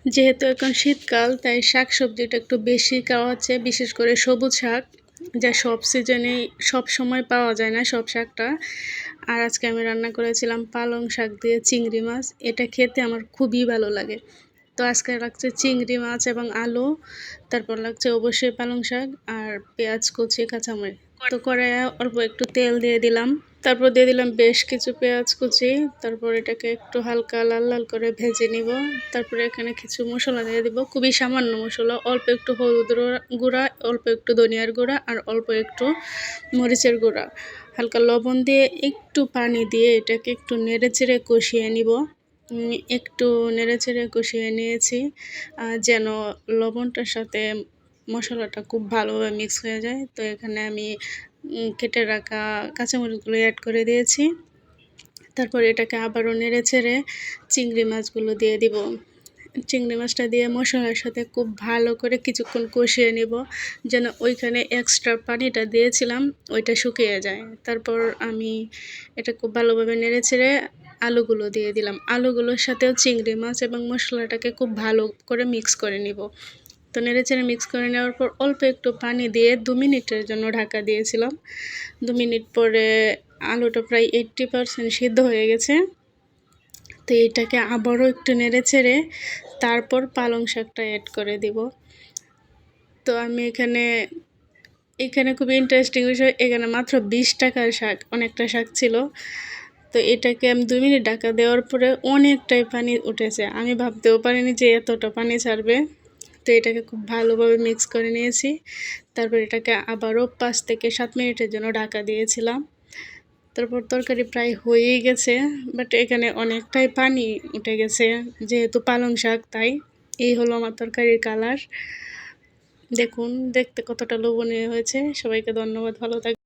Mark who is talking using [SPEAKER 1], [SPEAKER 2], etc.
[SPEAKER 1] যেহেতু এখন শীতকাল তাই শাকসবজিটা একটু বেশি খাওয়া হচ্ছে, বিশেষ করে সবুজ শাক, যা সব সিজনেই সব সময় পাওয়া যায় না সব শাকটা। আর আজকে আমি রান্না করেছিলাম পালং শাক দিয়ে চিংড়ি মাছ। এটা খেতে আমার খুবই ভালো লাগে। তো আজকে লাগছে চিংড়ি মাছ এবং আলু, তারপর লাগছে অবশ্যই পালং শাক আর পেঁয়াজ কুচি, কাঁচামরিচ। তো কড়াইয়ে অল্প একটু তেল দিয়ে দিলাম, তারপর দিয়ে দিলাম বেশ কিছু পেঁয়াজ কুচি। তারপর এটাকে একটু হালকা লাল লাল করে ভেজে নিব। তারপরে এখানে কিছু মশলা দিয়ে দিব, খুবই সামান্য মশলা, অল্প একটু হলুদ গুঁড়া, অল্প একটু ধনিয়ার গুঁড়া আর অল্প একটু মরিচের গুঁড়া, হালকা লবণ দিয়ে একটু পানি দিয়ে এটাকে একটু নেড়ে চেড়ে কষিয়ে নিব। একটু নেড়ে চেড়ে কষিয়ে নিয়েছি যেন লবণটার সাথে মশলাটা খুব ভালোভাবে মিক্স হয়ে যায়। তো এখানে আমি কেটে রাখা কাঁচামরিচগুলো অ্যাড করে দিয়েছি। তারপর এটাকে আবারও নেড়ে চেড়ে চিংড়ি মাছগুলো দিয়ে দিব। চিংড়ি মাছটা দিয়ে মশলার সাথে খুব ভালো করে কিছুক্ষণ কষিয়ে নিব, যেন ওইখানে এক্সট্রা পানিটা দিয়েছিলাম ওইটা শুকিয়ে যায়। তারপর আমি এটা খুব ভালোভাবে নেড়ে চেড়ে আলুগুলো দিয়ে দিলাম। আলুগুলোর সাথেও চিংড়ি মাছ এবং মশলাটাকে খুব ভালো করে মিক্স করে নিব। তো নেড়ে চেড়ে মিক্স করে নেওয়ার পর অল্প একটু পানি দিয়ে 2 মিনিটের জন্য ঢাকা দিয়েছিলাম। 2 মিনিট পরে আলুটা প্রায় 80% সিদ্ধ হয়ে গেছে। তো এটাকে আবারও একটু নেড়ে চেড়ে তারপর পালং শাকটা অ্যাড করে দিব। তো আমি এখানে খুবই ইন্টারেস্টিং বিষয়, এখানে মাত্র 20 টাকার শাক, অনেকটা শাক ছিল। তো এটাকে আমি 2 মিনিট ঢাকা দেওয়ার পরে অনেকটাই পানি উঠেছে, আমি ভাবতেও পারিনি যে এতটা পানি ছাড়বে। তো এটাকে খুব ভালোভাবে মিক্স করে নিয়েছি। তারপর এটাকে আবারও 5 থেকে 7 মিনিটের জন্য ঢাকা দিয়েছিলাম। তারপর তরকারি প্রায় হয়েই গেছে, বাট এখানে অনেকটাই পানি উঠে গেছে যেহেতু পালং শাক, তাই এই হলো আমার তরকারির কালার। দেখুন দেখতে কতটা লোভনীয় হয়েছে। সবাইকে ধন্যবাদ, ভালো থাকবেন।